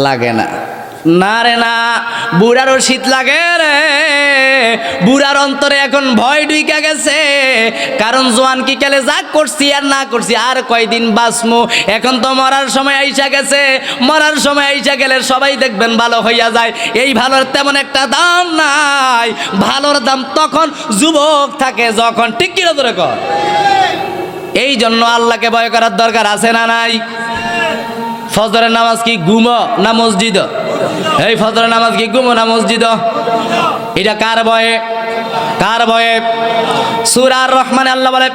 লাগে না, না রে না, বুড়ারও শীত লাগে রে। বুড়ার অন্তরে এখন ভয় ঢুইকা গেছে, কারণ জোয়ান কি কালে যা করছি আর না করছি আর কয়দিন বাঁচমু। এখন তো মরার সময় আইসা গেছে, মরার সময় আইসা গেলে সবাই দেখবেন ভালো হইয়া যায়। এই ভালোর তেমন একটা দাম নাই, ভালোর দাম তখন যুবক থাকে যখন, ঠিক কিনা তোরে কর। এই জন্য আল্লাহকে ভয় করার দরকার আছে না নাই? ফজরের নামাজ কি ঘুমো না মসজিদ? এই ফজরের নামাজ কি ঘুমো না মসজিদ? এটা কার ভয়ে? কার ভয়ে? সূরা আর-রহমানে আল্লাহ বলে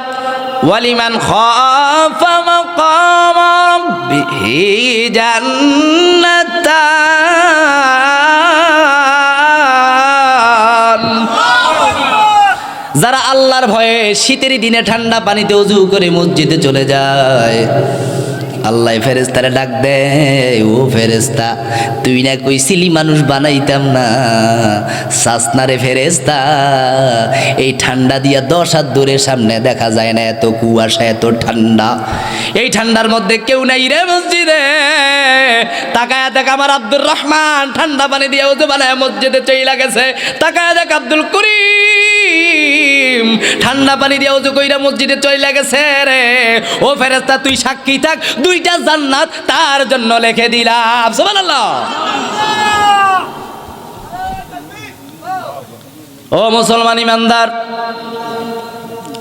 ওয়ালিমান খাফা মাকাম রাব্বিহি জান্নাতান। যারা আল্লাহর ভয়ে শীতের দিনে ঠান্ডা পানিতে ওযু করে মসজিদে চলে যায়, আল্লাহ ফেরেশতারে ডাক দে, ও ফেরেশতা তুই না কইছিলি মানুষ বানাইতাম না, সাসনা রে ফেরেশতা, এই ঠান্ডা দিয়া 10 হাত দূরে সামনে দেখা যায় না, এত কুয়াশা এত ঠান্ডা, এই ঠান্ডার মধ্যে কেউ নাই রে মসজিদে। তাকায়া দেখ আমার আব্দুর রহমান ঠান্ডা পানি দিয়ে ওযু বানায় মসজিদে চইলা গেছে। তাকায়া দেখ আব্দুল করিম ঠান্ডা পানি দিয়ে ওযু কইরা মসজিদে চইলা গেছে রে। ও ফেরেশতা তুই সাক্ষী থাক, দুইটা জান্নাত তার জন্য লিখে দিলাম। সুবহানাল্লাহ। ও মুসলমান ইমানদার,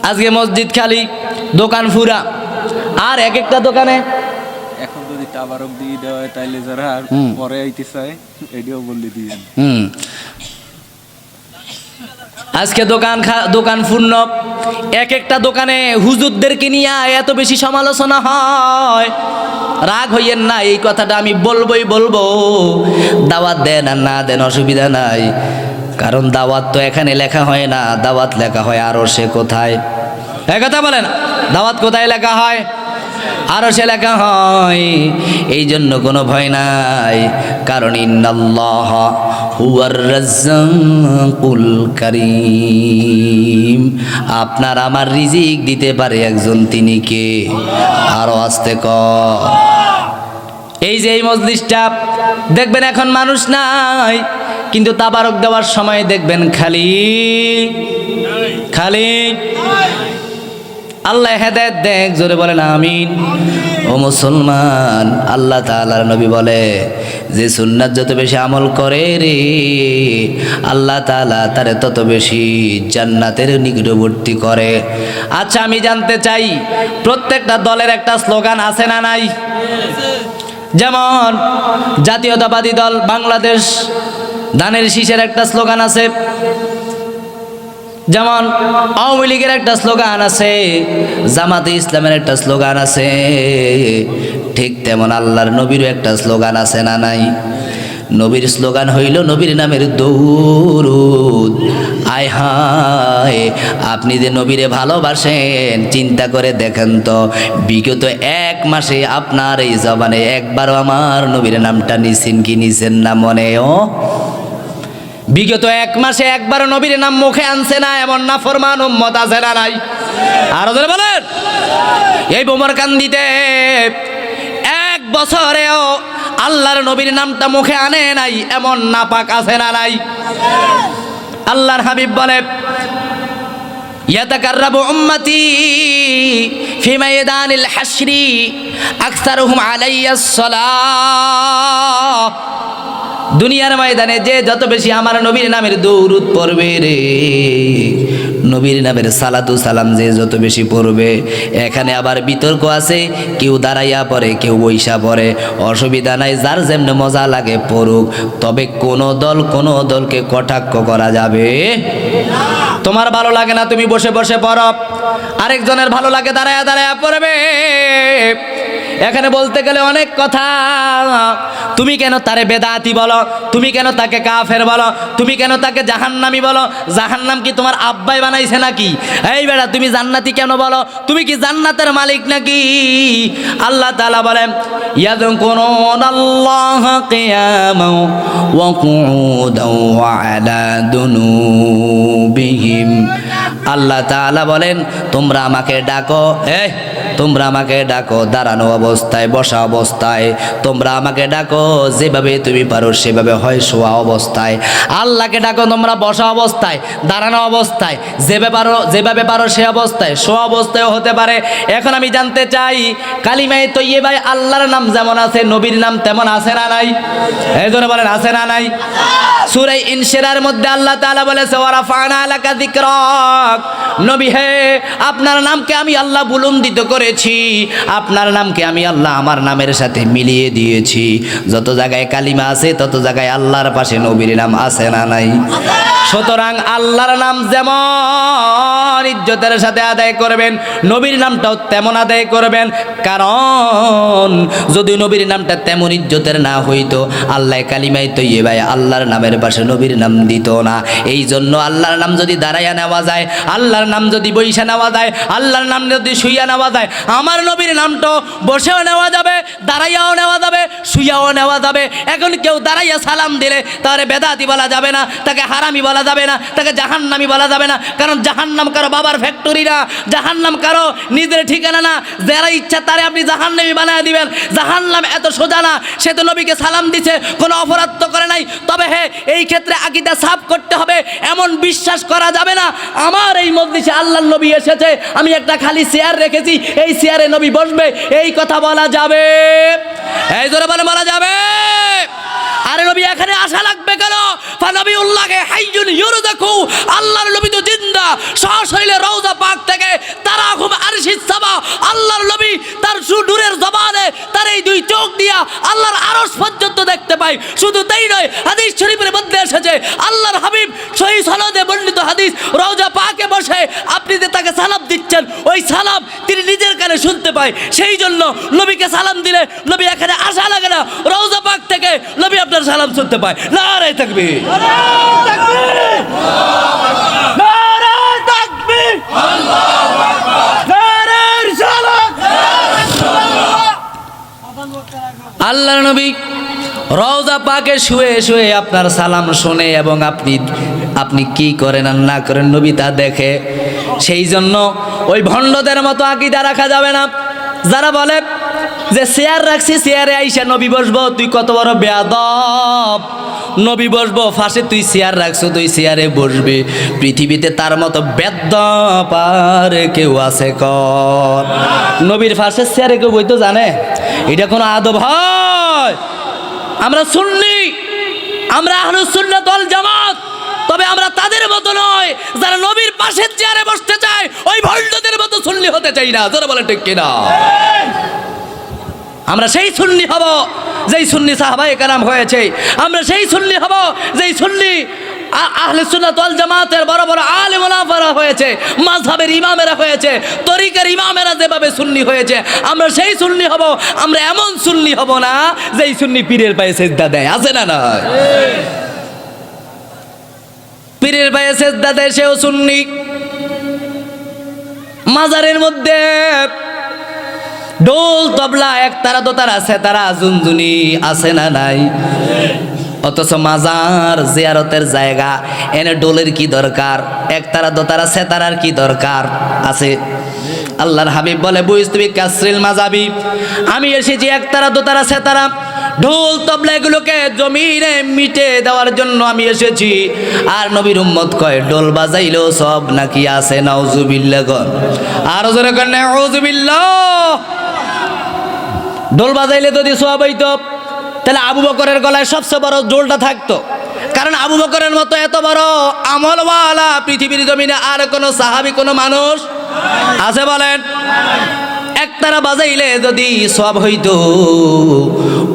আজকে মসজিদ খালি, দোকান ফুরা, আর এক একটা দোকানে এখন যদি টাবারক দিয়ে দেওয়া হয় তাইলে যারা পরে আইতে চায় এটাও বলে দিয়েন। আজকে দোকান পূর্ণ, এক একটা দোকানে হুজুরদেরকে নিয়ে এত বেশি সমালোচনা হয়। রাগ হইয়েন না, এই কথাটা আমি বলবো। দাওয়াত দেন আর না দেন অসুবিধা নাই, কারণ দাওয়াত তো এখানে লেখা হয় না, দাওয়াত লেখা হয় আরশে। কোথায়? এই কথা বলেন, দাওয়াত কোথায় লেখা হয়? আরশে লেখা হয়। এই জন্য কোনো ভয় নাই, কারণ ইন্নাল্লাহ হুয়ার রাজ্জাকুল কারীম, আপনার আমার রিজিক দিতে পারে একজন, তিনি কে? আরো আস্তে কর। এই যে এই মজলিসটা দেখবেন এখন মানুষ নাই, কিন্তু তাবারক দেওয়ার সময় দেখবেন খালি খালি। আল্লাহ হেদায়েত দেখ, জোরে বলেন আমিন। ও মুসলমান, আল্লাহ তাআলার নবী বলে যে সুন্নাত যত বেশি আমল করে রে, আল্লাহ তাআলা তারে তত বেশি জান্নাতের নিকটবর্তী করে। আচ্ছা আমি জানতে চাই, প্রত্যেকটা দলের একটা স্লোগান আছে না নাই? যেমন জাতীয়তাবাদী দল বাংলাদেশ ধানের শীষের একটা স্লোগান আছে, যেমন আওয়ামী লীগের একটা স্লোগান আছে, জামাতে ইসলামের একটা স্লোগান আছে, ঠিক তেমন আল্লাহর নবীরও একটা স্লোগান আছে না নাই? নবীর স্লোগান হইল নবীর নামের দরুদ। আয় হায়, আপনি যে নবীরে ভালোবাসেন চিন্তা করে দেখেন তো, বিগত 1 মাসে আপনার এই জবানে একবারও আমার নবীর নামটা নিছেন কি নিছেন না? মনেও বিগত 1 মাসে একবারও নবীর নাম মুখে আনছে না এমন নাফরমান উম্মত আছে না নাই? আরো জোরে বলেন। এই বোমরকান্দিতে 1 বছরেও আল্লাহর নবীর নামটা মুখে আনে নাই এমন নাপাক আছে না নাই? আল্লাহর হাবিব বলে ইয়াতাকাররাবু উম্মতি ফি মাইদানিল হাশরি আকসারুহুম আলাইয়াস সালাহ। দুনিয়ার ময়দানে যে যত বেশি আমার নবীর নামের দরুদ পড়বে রে, নবীর নামের সালাতু সালাম যে যত বেশি পড়বে, এখানে আবার বিতর্ক আছে, কেউ দাঁড়াইয়া পড়ে কেউ বইসা পড়ে, অসুবিধা নাই, যার যেমন মজা লাগে পড়ুক, তবে কোন দলকে কটাক্ষ করা যাবে না। তোমার ভালো লাগে না তুমি বসে বসে পড়ো, আরেকজনের ভালো লাগে দাঁড়ায়া দাঁড়ায়া পড়বে। এখানে বলতে গেলে অনেক কথা। তুমি কেন তারে বেদাতি বলো? তুমি কেন তাকে কাফের বলো? তুমি কেন তাকে জাহান্নামী বলো? জাহান্নাম কি তোমার আব্বাই বানাইছে নাকি? এই বেটা তুমি জান্নাতি কেন বলো? তুমি কি জান্নাতের মালিক নাকি? আল্লাহ তাআলা বলেন ইয়াযকুরুনাল্লাহা কিয়ামান ওয়া কুউদান ওয়া আলা দুনুবিহিম আল্লাহ তাআলা বলেন তোমরা আমাকে ডাকো, তোমরা আমাকে ডাকো দাঁড়ানো অবস্থায়, বসা অবস্থায়, তোমরা আমাকে ডাকো যেভাবে তুমি পারো সেভাবে, হয় শোয়া অবস্থায়। আল্লাহকে ডাকো তোমরা বসা অবস্থায়, দাঁড়ানো অবস্থায়, যেভাবে পারো সে অবস্থায়, শোয়া অবস্থায়ও হতে পারে। এখন আমি জানতে চাই কালিমায়ে তৈয়্যিবায় আল্লাহর নাম যেমন আছে নবীর নাম তেমন আছে না নাই? এই জন্য বলেন আছে না নাই? সূরা ইনশিরার মধ্যে আল্লাহ তাআলা বলেছে ওয়া রাফা'না লাকা যিকরাক, নবী হে আপনার নামকে আমি আল্লাহ বুলন্দিত করেছি, আপনার নামকে আমি আল্লাহ আমার নামের সাথে মিলিয়ে দিয়েছি। যত জায়গায় কালিমা আছে তত জায়গায় আল্লাহর পাশে নবীর নাম আছে না নাই? সুতরাং আল্লাহর নাম যেমন ইজ্জতের সাথে আদায় করবেন, নবীর নামটাও তেমন আদায় করবেন। কারণ যদি নবীর নামটা তেমন ইজ্জতের না হইতো আল্লাহ কালিমায়ে তৈয়্যিবায় আল্লাহর নামের পাশে নবীর নাম দিত না। এই জন্য আল্লাহর নাম যদি দাঁড়াইয়া নেওয়া যায়, আল্লাহর নাম যদি বইসা নেওয়া যায়, আল্লাহর নাম যদি শুইয়া নেওয়া যায়, আমার নবীর নামটাও বসেও নেওয়া যাবে, দাঁড়াইয়াও নেওয়া যাবে, শুইয়াও নেওয়া যাবে। এখন কেউ দাঁড়াইয়া সালাম দিলে তারে বেদাতি বলা যাবে না, তাকে হারামি বলা যাবে না, তাকে জাহান্নামী বলা যাবে না। কারণ জাহান্নাম কারো বাবার ফ্যাক্টরি না, জাহান্নাম কারো নিজের ঠিকানা না। যারা ইচ্ছা তারে আপনি জাহান্নামী বানায় দিবেন। জাহান্নাম এত সোজা না। সে তো নবীকে সালাম দিছে, কোনো অপরাধ তো করে নাই। তবে হ্যাঁ, এই ক্ষেত্রে আকীদা সাফ করতে হবে। এমন বিশ্বাস করা যাবে না আমার এই মজলিসে আল্লাহর নবী এসেছে, আমি একটা খালি চেয়ার রেখেছি, এই চেয়ারে নবী বসবে, এই কথা বলা যাবে? এই জোরে বলা যাবে? আরে নবী এখানে আসা লাগবে কেন? ফানবিউল্লাহে হাইয়ুন ইউরযাকু, আল্লাহর নবী তো জিন্দা, সশরীরে রওজা পাক থেকে তারাহুম আরশিস সামা, আল্লাহর নবী তার সুদূরের জবানে তার এই দুই চোখ দিয়া আল্লাহর আরশ পর্যন্ত দেখতে পায়। শুধু তাই নয়, হাদিস শরীফের মধ্যে এসেছে আল্লাহর হাবিব সহিহ সনদে বর্ণিত হাদিস, রওজা পাকে বসে আপনি যে তাকে সালাম দিচ্ছেন ওই সালাম তিনি নিজের কানে শুনতে পায়। সেই জন্য নবীকে সালাম দিলে নবী এখানে আসা লাগে না, রওজা পাক থেকে নবী আপনার সালাম শুনতে পায়। নারে তাকবীর, নারে তাকবীর, আল্লাহু আকবার, নারে রিসালাত। আল্লাহর নবী রওজা পাকে শুয়ে শুয়ে আপনার সালাম শুনে এবং আপনি কি করেন আর না করেন নবী তা দেখে। সেই জন্য ওই ভণ্ডদের মতো আকীদা রাখা যাবে না। যারা বলে যে চেয়ার রাখছি, চেয়ারে আইসা নবী বসবো, তুই কত বড় বেয়াদব, নবী বসবো ফাঁসে তুই চেয়ার রাখছো, তুই চেয়ারে বসবি। পৃথিবীতে তার মতো বেয়াদব আর কেউ আছে কর? নবীর ফাঁসে চেয়ারে কেউ বইতো জানে? এটা কোনো আদব হয়? আমরা সুন্নি, আমরা আহলুস সুন্নাত ওয়াল জামাত, তবে আমরা তাদের মতো নয় যারা নবীর পাশের চেয়ারে বসতে চায়, ওই ভণ্ডদের মতো সুন্নি হতে চাই না। যারা বলে ঠিক কিনা? আমরা সেই সুন্নি হব যেই সুন্নি সাহাবায়ে কেরাম হয়েছে। আমরা সেই সুন্নি হব যেই সুন্নি আহলে সুন্নাত ওয়াল জামাতের বড় বড় আলেম ওলামারা হয়েছে, মাযহাবের ইমামেরা হয়েছে, তরিকার ইমামেরা যেভাবে সুন্নি হয়েছে আমরা সেই সুন্নি হব। আমরা এমন সুন্নি হব না যেই সুন্নি পীরের পায়ে সিজদা দেয়। আছে না না? পীরের পায়ে সিজদা দেয় সেও সুন্নি। মাজারের মধ্যে ঢোল তবলা একতারা দোতারা সেতারা ঝুনঝুনি আছে না নাই? অথচ মাজার জিয়ারতের জায়গা, এনে ঢোলের কি দরকার? একতারা দোতারা সেতারার কি দরকার আছে? আল্লাহর হাবিব বলে বুইস্তুবি কাসরিল মাজাবি, আমি এসেছি একতারা দোতারা সেতারা ঢোল তবলা এগুলোকে জমিনে মিটে দেওয়ার জন্য আমি এসেছি। আর নবীর উম্মত কয় ঢোল বাজাইলেও সব নাকি আছে? নাউজুবিল্লাহ। আর জোরে কর নাউজুবিল্লাহ। ঢোল বাজাইলে যদি সওয়াব হইতো তাহলে আবু বকরের গলায় সবচেয়ে বড় ঢোলটা থাকতো। কারণ আবু বকরের মতো এত বড় আমলওয়ালা পৃথিবীর জমিনে আর কোনো সাহাবী কোনো মানুষ আছে বলেন? একতারা বাজাইলে যদি সওয়াব হইতো,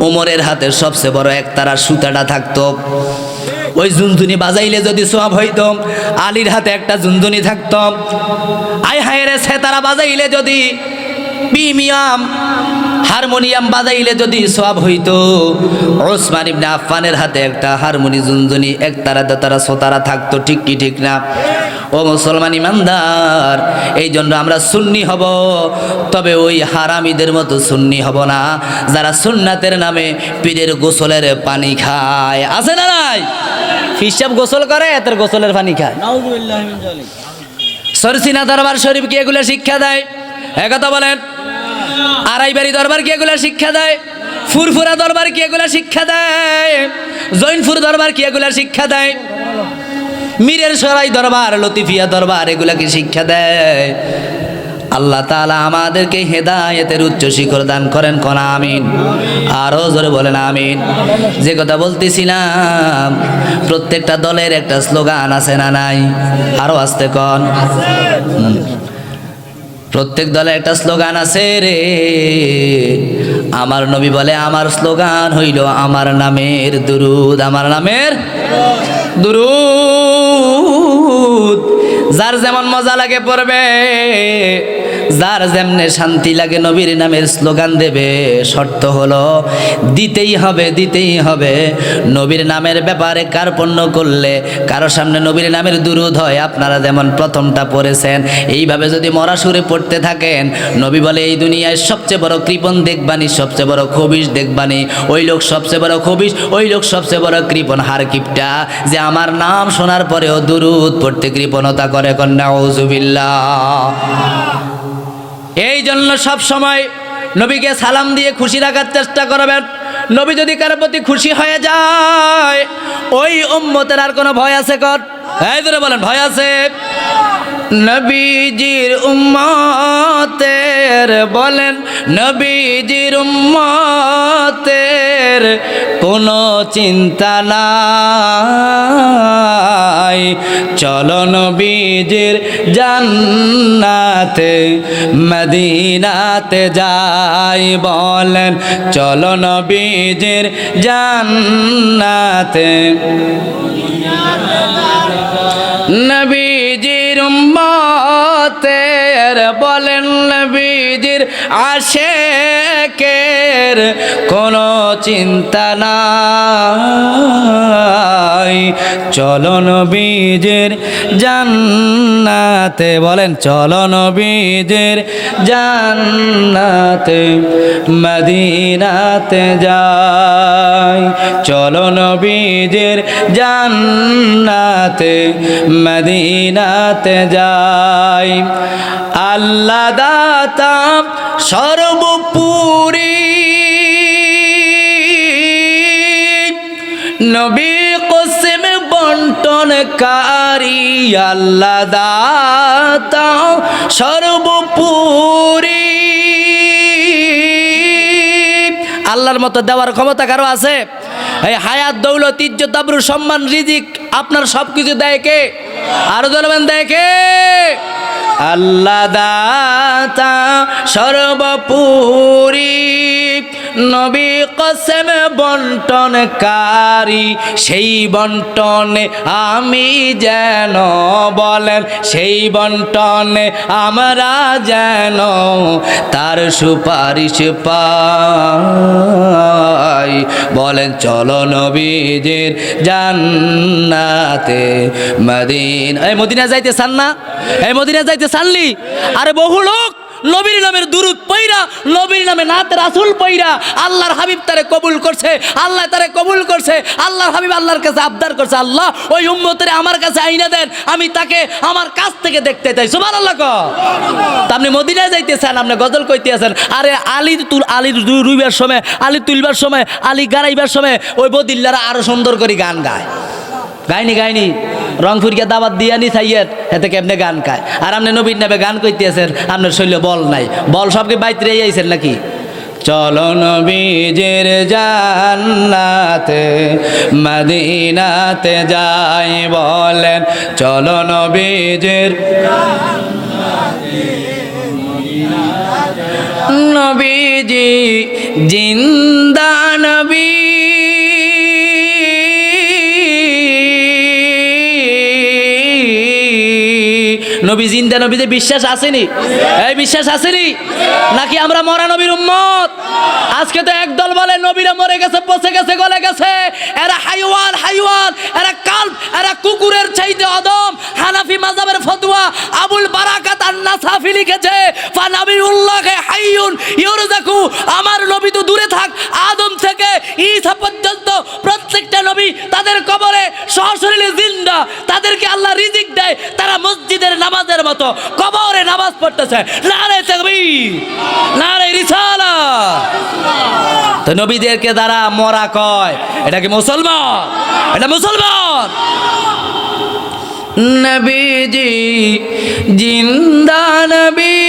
ওমরের হাতের সবচেয়ে বড় একতারা সুতাটা থাকতো। ওই ঝুনঝুনি বাজাইলে যদি সওয়াব হইতো, আলীর হাতে একটা ঝুনঝুনি থাকতো। আয় হায় রে, সেতারা বাজাইলে যদি, প্রিমিয়াম হারমোনিয়াম বাজাইলে যদি সওয়াব হইতো, ওসমান ইবনে আফফানের হাতে একটা হারমোনি ঝুনঝুনি একতারা দোতারা সোতারা থাকতো। ঠিক কি ঠিক না? ও মুসলমান ইমানদার, এই জন্য আমরা সুন্নি হব, তবে ওই হারামিদের মতো সুন্নি হব না যারা সুন্নাতের নামে পীরের গোসলের পানি খায়। আছে না নাই? হিসাব গোসল করে, এতের গোসলের পানি খায়। সরসিনা দরবার শরীফ কি এগুলো শিক্ষা দেয়? একথা বলেন। আড়াইবাড়ি দরবার কি এগুলো শিক্ষা দেয়? ফুরফুরা দরবার কি এগুলো শিক্ষা দেয়? জৈনপুর দরবার কি এগুলো শিক্ষা দেয়? মীরের সরাই দরবার, লতিফিয়া দরবার এগুলা কি শিক্ষা দেয়? আল্লাহ তাআলা আমাদেরকে হেদায়েতের উচ্চ শিখর দান করেন, কোন আমিন। আরো জোরে বলেন আমিন। যে কথা বলতেছিলাম, প্রত্যেকটা দলের একটা স্লোগান আছে না নাই? আরো আস্তে কন। প্রত্যেক দলে একটা স্লোগান আছে রে। আমার নবী বলে আমার স্লোগান হইল আমার নামের দুরুদ, আমার নামের দুরুদ। যার যেমন মজা লাগে পড়বে, যার যেমনে শান্তি লাগে নবীর নামের স্লোগান দেবে। শর্ত হলো দিতেই হবে, দিতেই হবে। নবীর নামের ব্যাপারে কার্পণ্য করলে, কারো সামনে নবীর নামের দুরুদ হয়, আপনারা যেমন প্রথমটা পড়েছেন, এইভাবে যদি মরা সুরে পড়তে থাকেন, নবী বলে এই দুনিয়ায় সবচেয়ে বড় কৃপণ দেখবানি, সবচেয়ে বড় খবিশ দেখবানি। ওই লোক সবচেয়ে বড় খবিশ, ওই লোক সবচেয়ে বড় কৃপণ হার কিপটা, যে আমার নাম শোনার পরেও দুরুদ পড়তে কৃপণতা করে। কন্যা নাউজুবিল্লাহ। এই জন্য সব সময় নবীকে সালাম দিয়ে খুশি রাখার চেষ্টা করবেন। নবী যদি কারো প্রতি খুশি হয়ে যায়, ওই উম্মতের আর কোনো ভয় আছে? কর এই ধরে বলেন, ভয় আছে? নবীজির উম্মতের বলেন, নবীজির উম্মতের কোনো চিন্তা নাই। চলো নবীজির জান্নাতে মদিনাতে যাই, বলেন চলো নবীজির জান্নাতে। নবীজির উম্মতের বলেন, নবীজির আশেকের কোনো চিন্তা নাই। চলো নবীজির জান্নাতে, বলেন চলো নবীজির জান্নাতে মদিনাতে যাই। চলো নবীজির জান্নাতে মদিনাতে যাই। আল্লাহ দাতা সর্বোপরি, নবী কসম বন্টনকারী। আল্লাহ দাতা সর্বোপরি। আল্লাহর মতো দেওয়ার ক্ষমতা কারো আছে? এই হায়াত, দৌলত, ইজ্জত, আবরু, সম্মান, রিজিক, আপনার সবকিছু দেয় কে? আরো বলবেন দেয় কে? আল্লাহ দাতা সর্বোপরি, নবী কসম বন্টনকারী। সেই বন্টনে আমি যেন, বলেন সেই বন্টনে আমরা যেন তার সুপারিশ পাই। বলেন চলো নবীজির জান্নাতে মদিনা। এই মদিনা যাইতে চান না? এই মদিনা যাইতে চানলি? আরে বহু লোক নবীর নামের দুরুদ পইরা, নবীর নামে নাত রাসূল পইরা আল্লাহর হাবিব তারে কবুল করছে, আল্লাহ তারে কবুল করছে। আল্লাহর হাবিব আল্লাহর কাছে আবদার করছে, আল্লাহ ওই উম্মতের আমার কাছে আইনা দেন, আমি তাকে আমার কাছ থেকে দেখতে চাই। সুবহানাল্লাহ। তা আপনি মদিনায় যাইতেছেন, আপনি গজল কইতে আছেন। আরে আলী রুইবার সময়, আলী তুলবার সময়, আলী গাড়াইবার সময় ওই বদিল্লারা আরো সুন্দর করে গান গায়। গায়নি রংপুরকে দাবাত দিয়া নি চাইয়ের এতে কেমনে গান গায়। আর আপনি নবীর নামে গান কইতেছেন, আপনার শৈল বল নাই। বল সবকে বাইরে আইছেন নাকি? চলো নবীজির জান্নাতে মদিনাতে যাই, বলেন চলো নবীজির। নবীজি জিন্দা নবী, নবী জিন্দা নবীতে বিশ্বাস আসেনি? এই বিশ্বাস আসেনি নাকি? আমরা মরা নবীর উম্মত। আজকে তো একদল বলে নবীরা মরে গেছে, পচে গেছে, গলে গেছে। এরা হাইওয়ান, এরা কাল্প, এরা কুকুরের চাইতে অদম। হানাফি মাযহাবের ফতোয়া আবুল বারাকাত আন-নাসাফি লিখেছে, ফানাবিউল্লাহি হাইয়ুন ইউরজাকু। আমার নবী তো দূরে থাক, আদম থেকে ঈসা পর্যন্ত প্রত্যেক প্রত্যেকটা নবী তাদের কবরে সশরীরে জিন্দা, তাদেরকে আল্লাহ রিজিক দেয়, তারা মসজিদের নামাজের মতো কবরে নামাজ পড়তেছে। নারে তাকবীর, নারে রিসালাত। তো নবীদেরকে দ্বারা মরা কয়, এটা কি মুসলমান? এটা মুসলমান? নবীজি জিন্দা নবী,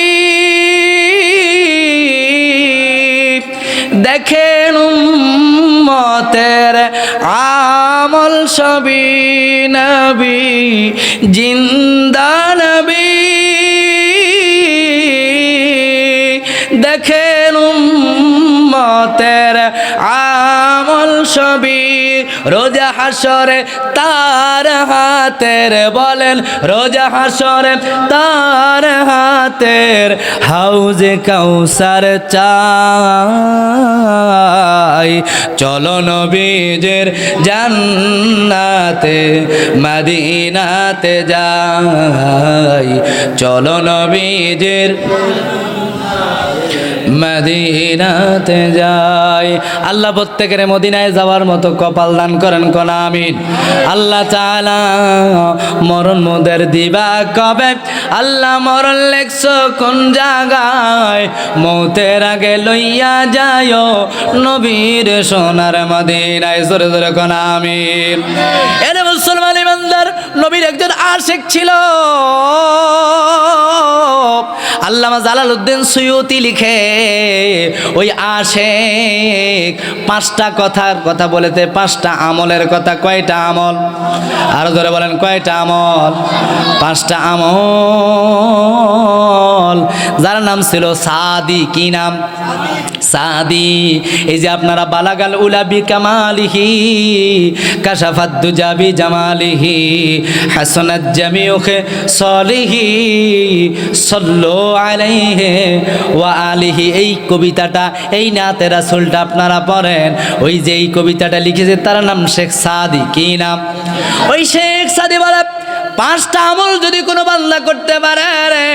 দেখেন উম্মতের আমল সবই নবী জিন্দা নবী, দেখেন উম্মতের আমল সবই রোজা হাসরে তার হাতের, বলেন রোজা হাসরে তার হাতের, হাউজে কাউসার চাই, চলো নবীজের জান্নাতে মদিনাতে যাই, চলো নবীজের মদিনাতে যাই। আল্লাহ প্রত্যেকের মদিনায় যাওয়ার মতো কপাল দান করেন, কোন আমিন। আল্লাহ তাআলা মরণ মোদের দিবা কবে, আল্লাহ মরণ লেখছো কোন জায়গায়, মৌতের আগে লইয়া যায় নবীর সোনার মদিনায়, জোরে জোরে কোন আমিন। এরে মুসলমান ইমানদার, নবীর একজন আশিক ছিল। আল্লামা জালালউদ্দিন সুয়ুতি লিখে, ওই আশিক পাঁচটা কথার কথা বলেতে, পাঁচটা আমলের কথা। কয়টা আমল? আরো ধরে বলেন, কয়টা আমল? পাঁচটা আমল। যার নাম ছিল সাদি। কি নাম? সাদি। এই যে আপনারা বালাগাল উলা বিকামালিহি, কাশাফাত দুজা বিজামালিহি, হাসানাত জামিউকে সলিহি, সাল্লু আলাইহি ওয়া আলিহি। এই কবিতাটা, এই নাতে রাসূলটা আপনারা পড়েন। ওই যে এই কবিতাটা লিখেছে তার নাম শেখ সাদি। কি নাম? ওই শেখ সাদি বলে, পাঁচটা আমল যদি কোনো বান্দা করতে পারে রে,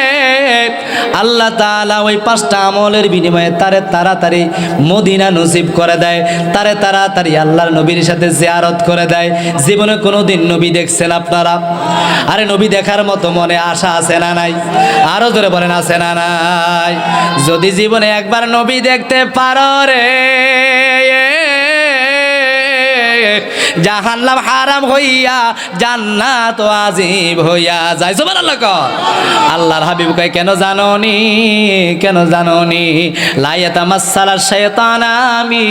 আল্লাহ তাআলা ওই পাঁচটা আমলের বিনিময়ে তারে তাড়াতাড়ি মদিনা নসিব করে দেয়, তারে তাড়াতাড়ি আল্লাহর নবীর সাথে জিয়ারত করে দেয়। জীবনে কোনোদিন নবী দেখছেন আপনারা? আরে নবী দেখার মতো মনে আশা আছে না নাই? আরো জোরে বলেন, আছে না নাই? যদি জীবনে একবার নবী দেখতে পারো রে, জাহান্নাম হারাম হইয়া জান্নাত ওয়াজিব হইয়া যায়। সুবহানাল্লাহ। আল্লাহর হাবিব কয়, কেন জানোনি? কেন জানোনি? লা ইয়াতামাসসালা শাইতান, আমি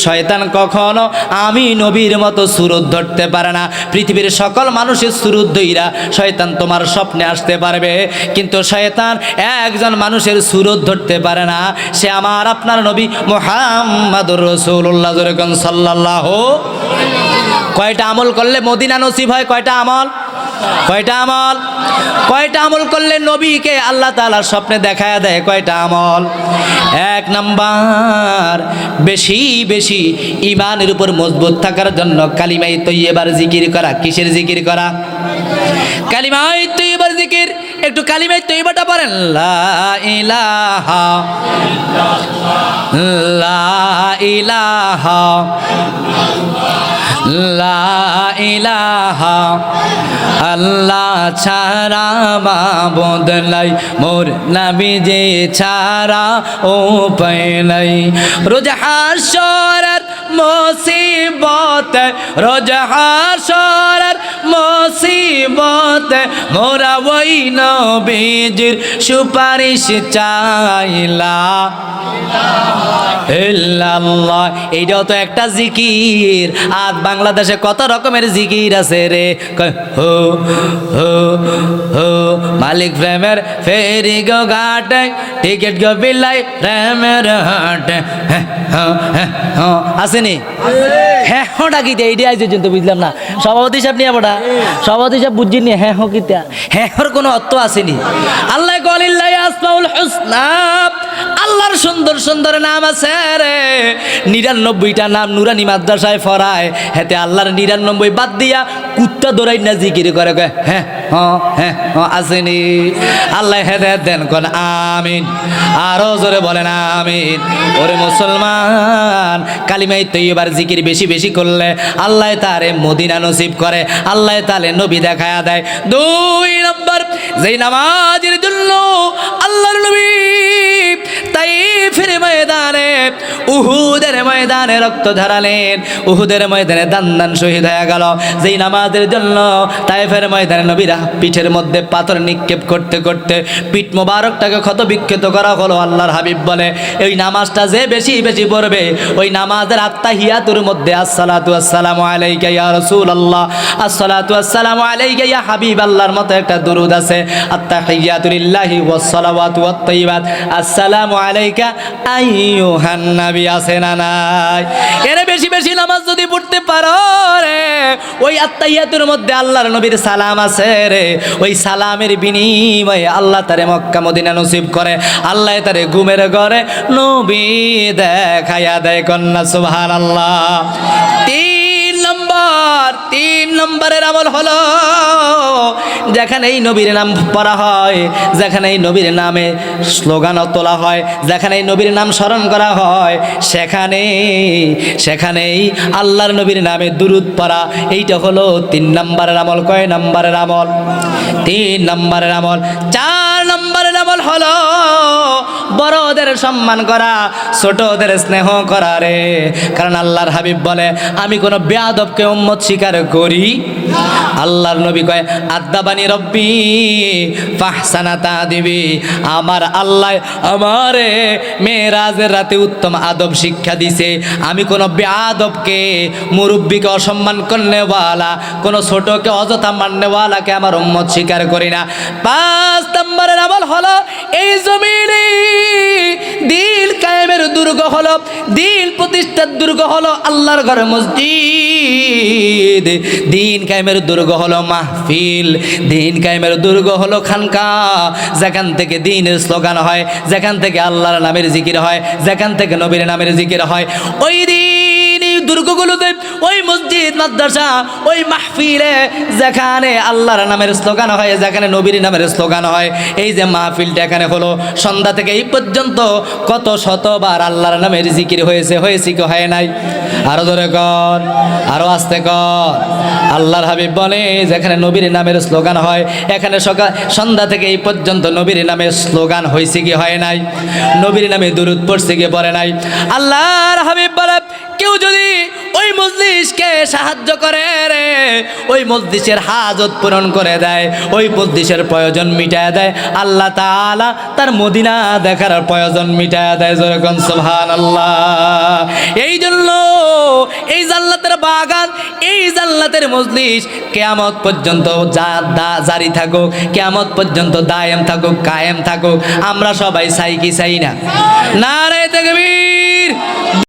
শয়তান কখনো আমি নবীর মতো সুরত ধরতে পারে না। পৃথিবীর সকল মানুষের সুরত ধইরা শয়তান তোমার স্বপ্নে আসতে পারবে, কিন্তু শয়তান একজন মানুষের সুরত ধরতে পারে না। সে আমার আপনার নবী মুহাম্মাদুর রাসূলুল্লাহ সাল্লাল্লাহু। কয়টা আমল করলে মদিনা নসিব হয়? কয়টা আমল? কয়টা আমল? কয়টা আমল করলে নবীকে আল্লাহ তাআলা স্বপ্নে দেখায়া দেয়? কয়টা আমল? এক নাম্বার, বেশি বেশি ঈমানের উপর মজবুত থাকার জন্য কালিমায়ে তৈয়্যিবার জিকির করা। কিসের জিকির করা? কালিমায়ে তৈয়্যিবার জিকির। একটু কালিমায়ে তৈয়্যিবাটা পড়েন। লা ইলাহা লা ইলাহা লা ইলাহা, আল্লাহ ছাড়া মাবুদ নাই, মোর নবীজি ছাড়া উপায় নাই। রোজ হাসরের মুসিবত, রোজ হাসরের মুসিবত, মোরা ওই নবীজির সুপারিশ চাইলা ইল্লাল্লাহ। এইটাও তো একটা জিকির। আজ বাংলাদেশে কত রকমের জিকির আছে রে। হো হো হো মালিক প্রেমের ফেরি গো ঘাটে, টিকিট গো বিলাই প্রেমের হাটে। আসেনি? হ্যাঁ হোটা কি এইটা আইছে তো বুঝলাম না। সভাপতি সাহেব নিয়ে বড়া, সভাপতি সাহেব বুঝছেন নি? হ্যাঁ কিতা হ্যাঁ কোনো অর্থ আসেনি। আল্লাহ কলিল্লাহি আসমাউল হুসনা, আল্লাহর সুন্দর সুন্দর নাম আছে রে, 99টা নাম নুরানি মাদ্রাসায় পড়ায়, হেতে আল্লাহর 99 বাদ দিয়া কুত্তা দৌড়াই না জিকির করে, কয় হ্যাঁ হ্যাঁ আসেনি। আল্লাহ হেদায়েত দেন, কোন আমিন। আরো জোরে বলেন আমিন। ওরে মুসলমান, কালিমায়ে তৈয়বার জিকির বেশি বেশি করলে আল্লাহ তারে মদিনা নসিব করে, আল্লাহ তালে নবী দেখায়া দেয়। 2 নম্বর, যেই নামাজের জন্য আল্লাহর নবী তাইফের ময়দানে, উহুদের ময়দানে রক্ত ঝরালেন, উহুদের ময়দানে দান শহীদ হয়ে গেল। যেই নামাজের জন্য তাইফের ময়দানে নবীরা পিঠের মধ্যে পাথর নিক্ষেপ করতে করতে পিঠ মোবারকটাকে ক্ষত বিক্ষত করা হলো। আল্লাহর হাবিব বলে, এই নামাজটা যে বেশি বেশি পড়বে, ওই নামাজের আত্তাহিয়াতুর মধ্যে আসসালাতু আসসালামু আলাইকা ইয়া রাসূলুল্লাহ, আসসালাতু আসসালামু আলাইকা ইয়া হাবিব আল্লাহর মতো একটা দুরূদ আছে, আত্তাহিয়াতু লিল্লাহি ওয়াস সালাওয়াতু ওয়াত তাইয়্যিবাত আসসালামু আলাইকা আইয়ুহান নবী, আছে না নাই? এর বেশি বেশি নামাজ যদি পড়তে পারো রে, ওই আত্তাহিয়াতুর মধ্যে আল্লাহর নবীর সালাম আছে রে, ওই সালামের বিনিময়ে আল্লাহ তারে মক্কা মদিনা নসিব করে, আল্লাহ তারে ঘুমের ঘরে নবী দেখায়া দেয়, কন্যা সুবহানাল্লাহ। 3 নম্বরের আমল হলো, যেখানে এই নবীর নাম পড়া হয়, যেখানে এই নবীর নামে স্লোগান তোলা হয়, যেখানে এই নবীর নাম স্মরণ করা হয়, সেখানেই আল্লাহর নবীর নামে দুরূদ পড়া, এইটা হলো 3 নম্বরের আমল। কয় নম্বরের আমল? 3 নম্বরের আমল। 4 নম্বরের আমল হলো বড়দের সম্মান করা, ছোটদের স্নেহ করা রে। কারণ আল্লাহর হাবিব বলে, আমি কোন বেয়াদবকে উম্মত স্বীকার করি। আল্লাহর নবী কয়, আদাবানি রব্বি ফাহসানা তাদিবি, আমার আল্লাহ আমারে মেরাজের রাতে উত্তম আদব শিক্ষা দিছে। আমি কোন বেয়াদবকে, মুরব্বিকে অসম্মান করনেওয়ালা, কোন ছোটকে অযথা মাননেওয়ালাকে আমার উম্মত স্বীকার করি না। 5 নম্বরের আমল হলো, এই জমিনে দিন কায়েমের দুর্গ হলো, দিন প্রতিষ্ঠার দুর্গ হলো আল্লাহর ঘর মসজিদ, দিন কায়েমের দুর্গ হলো মাহফিল, দিন কায়েমের দুর্গ হলো খানকা, যেখান থেকে দ্বীনের স্লোগান হয়, যেখান থেকে আল্লাহর নামের জিকির হয়, যেখান থেকে নবীর নামের জিকির হয়, ওই দিন এই দুর্গগুলোতে, ওই মসজিদ মাদ্রাসা, ওই মাহফিলে যেখানে আল্লাহর নামের স্লোগান হয়, যেখানে নবীর নামের স্লোগান হয়, এই যে মাহফিলটা এখানে হলো, সন্ধ্যা থেকে এই পর্যন্ত কত শতবার আল্লাহর নামের জিকির হয়েছে কি হয় নাই? আরো জোরে কর, আরো আস্তে কর। আল্লাহর হাবিব বলে, যেখানে নবীর নামের স্লোগান হয়, এখানে সন্ধ্যা থেকে এই পর্যন্ত নবীর নামের স্লোগান হয়েছে কি হয় নাই? নবীর নামে দুরূদ পড়ছে কি পড়ে নাই? আল্লাহর হাবিব বলে, কেউ যদি ওই মজলিসকে সাহায্য করে রে, ওই মজলিসের হাজত পূরণ করে দেয়, ওই মজলিসের প্রয়োজন মিটায় দেয়, আল্লাহ তাআলা তার মদিনা দেখার প্রয়োজন মিটায় দেয়। যেরকম সুবহানাল্লাহ। এই জন্য এই জান্নাতের বাগান, এই জান্নাতের মজলিস কিয়ামত পর্যন্ত জারি থাকুক, কিয়ামত পর্যন্ত দায়েম থাকুক, কায়েম থাকুক। আমরা সবাই চাই কি চাই না? নারে তাকবীর।